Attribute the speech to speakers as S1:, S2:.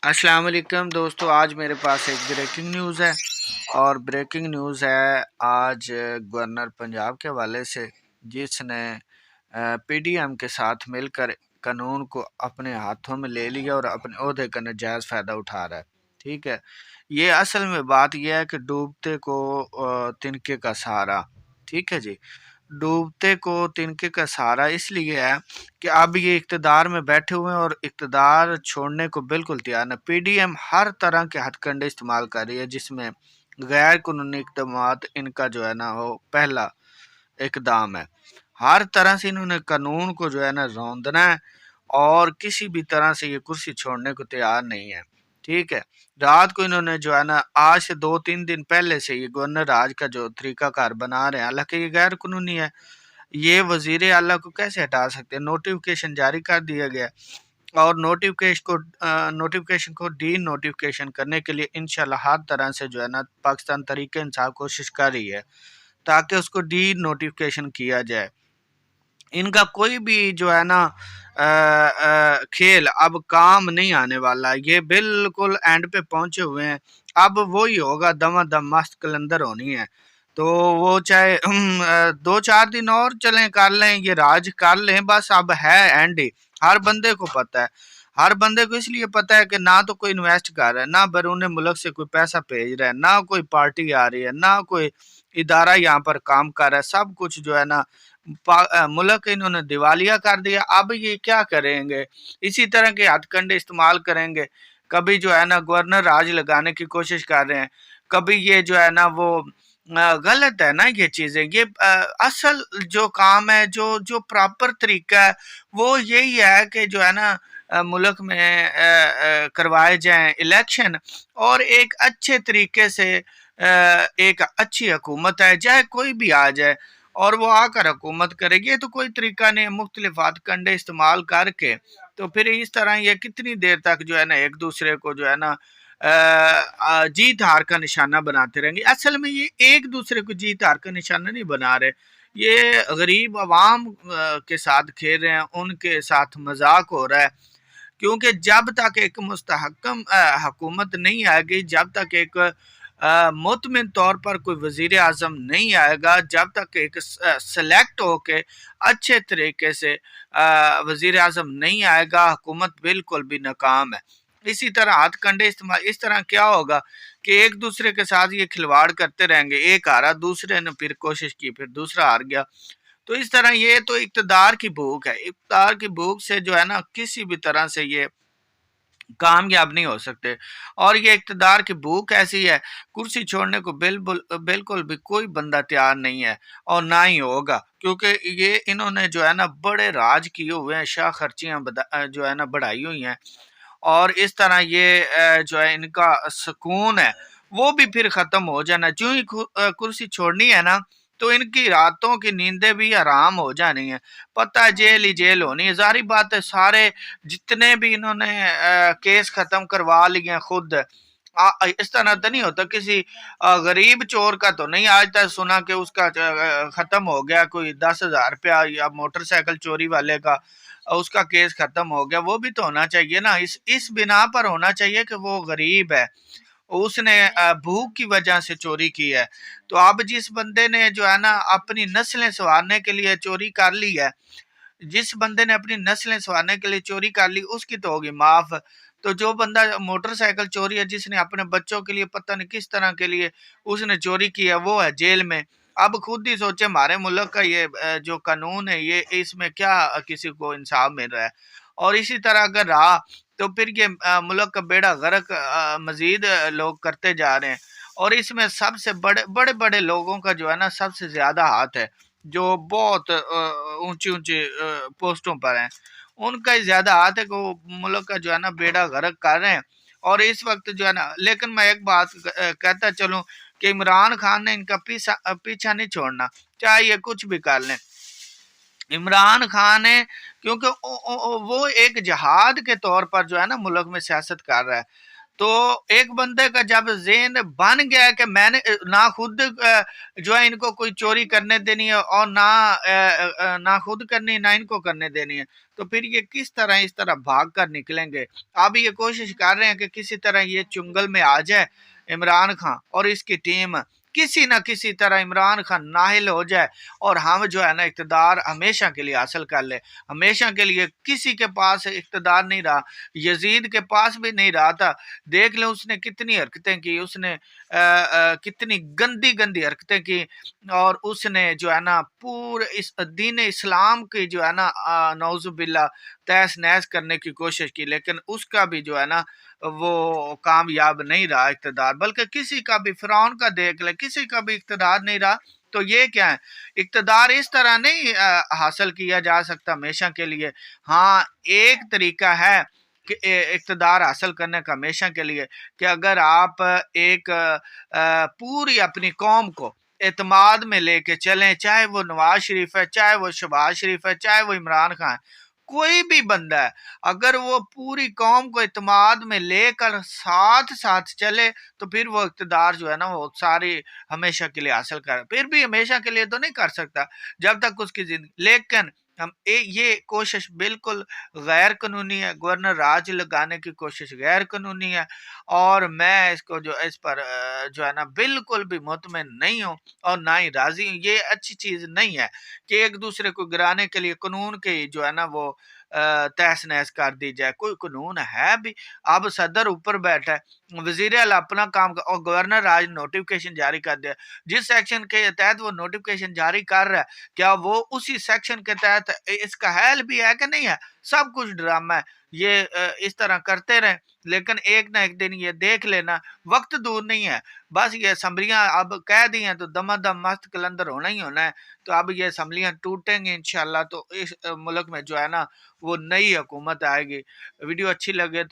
S1: अस्सलाम वालेकुम दोस्तों, आज मेरे पास एक ब्रेकिंग न्यूज़ है। और ब्रेकिंग न्यूज़ है आज गवर्नर पंजाब के हवाले से, जिसने पीडीएम के साथ मिलकर कानून को अपने हाथों में ले लिया और अपने ओहदे का नाजायज़ फ़ायदा उठा रहा है। ठीक है, ये असल में बात यह है कि डूबते को तिनके का सहारा। ठीक है जी, डूबते को तिनके का सहारा इसलिए है कि अब ये इक़्तिदार में बैठे हुए हैं और इक़्तिदार छोड़ने को बिल्कुल तैयार नहीं। पीडीएम हर तरह के हथकंडे इस्तेमाल कर रही है, जिसमें गैर कानूनी इक़दामात इनका जो है ना वो पहला इक़दाम है। हर तरह से इन्होंने कानून को जो है ना रौंदना है और किसी भी तरह से ये कुर्सी छोड़ने को तैयार नहीं है। ठीक है, रात को इन्होंने जो है ना आज से 2-3 दिन पहले से ये गवर्नर राज का जो तरीकाकार बना रहे हैं, हालांकि ये गैर कानूनी है। ये वजीर आला को कैसे हटा सकते हैं? नोटिफिकेशन जारी कर दिया गया और नोटिफिकेशन को डी नोटिफिकेशन करने के लिए इंशाल्लाह हर तरह से जो है ना पाकिस्तान तहरीक इंसाफ कोशिश कर रही है ताकि उसको डी नोटिफिकेशन किया जाए। इनका कोई भी जो है ना खेल अब काम नहीं आने वाला। ये बिल्कुल एंड पे पहुंचे हुए हैं। अब वही होगा, दमादम मस्त कलंदर होनी है। तो वो चाहे 2-4 दिन और चलें, कर लें, ये राज कर लें, बस अब है एंड ही। हर बंदे को पता है, हर बंदे को इसलिए पता है कि ना तो कोई इन्वेस्ट कर रहा है, ना बैरून मुल्क से कोई पैसा भेज रहा है, ना कोई पार्टी आ रही है, ना कोई इदारा यहाँ पर काम कर रहा है। सब कुछ जो है ना मुल्क इन्होंने दिवालिया कर दिया। अब ये क्या करेंगे? इसी तरह के हथकंडे इस्तेमाल करेंगे। कभी जो है ना गवर्नर राज लगाने की कोशिश कर रहे हैं, कभी ये जो है ना वो गलत है ना ये चीज़ें। ये असल जो काम है, जो जो प्रॉपर तरीका है, वो यही है कि जो है ना मुल्क में करवाए जाएं इलेक्शन और एक अच्छे तरीके से एक अच्छी हुकूमत है, चाहे कोई भी आ जाए और वो आकर हुकूमत करेगी। ये तो कोई तरीका नहीं, मुख्तलिफ हथकंडे इस्तेमाल करके तो फिर इस तरह ये कितनी देर तक जो है ना एक दूसरे को जो है ना जीत हार का निशाना बनाते रहेंगे। असल में ये एक दूसरे को जीत हार का निशाना नहीं बना रहे, ये गरीब आवाम के साथ खेल रहे हैं, उनके साथ मजाक हो रहा है। क्योंकि जब तक एक मुस्तहकम हुकूमत नहीं आएगी, जब तक एक मुतमिन तौर पर कोई वजीर आज़म नहीं आएगा, जब तक एक सेलेक्ट होके अच्छे तरीके से वजीर आज़म नहीं आएगा, हुकूमत बिल्कुल भी नाकाम है। इसी तरह हथकंडे इस्तेमाल, इस तरह क्या होगा कि एक दूसरे के साथ ये खिलवाड़ करते रहेंगे। एक हारा, दूसरे ने फिर कोशिश की, फिर दूसरा हार गया। तो इस तरह ये तो इक़्तिदार की भूख है। इक़्तिदार की भूख से जो है ना किसी भी तरह से ये कामयाब नहीं हो सकते। और ये इक़्तिदार की भूख ऐसी है, कुर्सी छोड़ने को बिल्कुल भी कोई बंदा तैयार नहीं है और ना ही होगा, क्योंकि ये इन्होंने जो है ना बड़े राज किए हुए हैं, शाह खर्चियाँ जो है ना बढ़ाई हुई हैं। और इस तरह ये जो है इनका सुकून है वो भी फिर ख़त्म हो जाना। जो ही कुर्सी छोड़नी है ना तो इनकी रातों की नींदें भी आराम हो जानी है। पता है जेल ही जेल होनी है। ज़ाहिर बात है, सारे जितने भी इन्होंने केस ख़त्म करवा लिए हैं खुद। इस तरह तो नहीं होता, किसी गरीब चोर का तो नहीं आज तक सुना कि उसका ख़त्म हो गया, कोई 10,000 रुपया या मोटरसाइकिल चोरी वाले का उसका केस खत्म हो गया। वो भी तो होना चाहिए ना, इस बिना पर होना चाहिए कि वो गरीब है, उसने भूख की वजह से चोरी की है। तो अब जिस बंदे ने जो है ना अपनी नस्लें संवारने के लिए चोरी कर ली है, जिस बंदे ने अपनी नस्लें संवारने के लिए चोरी कर ली, उसकी तो होगी माफ। तो जो बंदा मोटरसाइकिल चोरी है, जिसने अपने बच्चों के लिए पता नहीं किस तरह के लिए उसने चोरी की है, वो है जेल में। अब खुद ही सोचे हमारे मुल्क का ये जो कानून है, ये इसमें क्या किसी को इंसाफ मिल रहा है। और इसी तरह अगर रहा तो फिर ये मुल्क का बेड़ा गर्क मजीद लोग करते जा रहे हैं। और इसमें सबसे बड़े बड़े बड़े लोगों का जो है ना सबसे ज्यादा हाथ है, जो बहुत ऊंची ऊंची पोस्टों पर हैं। उनका ही ज्यादा हाथ है कि वो मुल्क का जो है ना बेड़ा गर्क कर रहे हैं। और इस वक्त जो है ना, लेकिन मैं एक बात कहता चलूं कि इमरान खान ने इनका पीछा नहीं छोड़ना, चाहे ये कुछ भी कर लें। इमरान खान है, क्योंकि वो एक जहाद के तौर पर जो है ना मुल्क में सियासत कर रहा है। تو ایک بندے کا جب ذہن بن گیا ہے کہ میں نے نہ خود جو ہے ان کو کوئی چوری کرنے دینی ہے اور نہ خود کرنی نہ ان کو کرنے دینی ہے، تو پھر یہ کس طرح اس طرح بھاگ کر نکلیں گے؟ اب یہ کوشش کر رہے ہیں کہ کسی طرح یہ چنگل میں آ جائے عمران خان اور اس کی ٹیم، کسی نہ کسی طرح عمران خان نااہل ہو جائے اور ہم جو ہے نا اقتدار ہمیشہ کے لیے حاصل کر لے۔ ہمیشہ کے لیے کسی کے پاس اقتدار نہیں رہا، یزید کے پاس بھی نہیں رہا تھا۔ دیکھ لیں اس نے کتنی حرکتیں کی، اس نے کتنی گندی گندی حرکتیں کی، اور اس نے جو ہے نا پورے اس دین اسلام کی جو ہے نا نعوذ باللہ تہس نہس کرنے کی کوشش کی، لیکن اس کا بھی جو ہے نا وہ کامیاب نہیں رہا اقتدار، بلکہ کسی کا بھی، فرعون کا دیکھ لے، کسی کا بھی اقتدار نہیں رہا۔ تو یہ کیا ہے؟ اقتدار اس طرح نہیں حاصل کیا جا سکتا ہمیشہ کے لیے۔ ہاں ایک طریقہ ہے کہ اقتدار حاصل کرنے کا ہمیشہ کے لیے، کہ اگر آپ ایک پوری اپنی قوم کو اعتماد میں لے کے چلیں، چاہے وہ نواز شریف ہے، چاہے وہ شہباز شریف ہے، چاہے وہ عمران خان ہے، کوئی بھی بندہ ہے، اگر وہ پوری قوم کو اعتماد میں لے کر ساتھ ساتھ چلے تو پھر وہ اقتدار جو ہے نا وہ ساری ہمیشہ کے لیے حاصل کر، پھر بھی ہمیشہ کے لیے تو نہیں کر سکتا جب تک اس کی زندگی، لیکن یہ کوشش بالکل غیر قانونی ہے، گورنر راج لگانے کی کوشش غیر قانونی ہے، اور میں اس کو جو اس پر جو ہے نا بالکل بھی مطمئن نہیں ہوں اور نہ ہی راضی ہوں۔ یہ اچھی چیز نہیں ہے کہ ایک دوسرے کو گرانے کے لیے قانون کے جو ہے نا وہ تہس نہس کر دی جائے۔ کوئی قانون ہے بھی؟ اب صدر اوپر بیٹھا ہے، وزیر اعلیٰ اپنا کام اور گورنر راج نوٹیفکیشن جاری کر دیا، جس سیکشن کے تحت وہ نوٹیفکیشن جاری کر رہا ہے کیا وہ اسی سیکشن کے تحت اس کا حل بھی ہے کہ نہیں ہے؟ سب کچھ ڈرامہ ہے۔ یہ اس طرح کرتے رہیں، لیکن ایک نہ ایک دن یہ دیکھ لینا، وقت دور نہیں ہے، بس یہ اسمبلیاں اب کہہ دی ہیں تو دم دم مست کلندر ہونا ہی ہونا ہے۔ تو اب یہ اسمبلیاں ٹوٹیں گی انشاءاللہ، تو اس ملک میں جو ہے نا وہ نئی حکومت آئے گی۔ ویڈیو اچھی لگے تو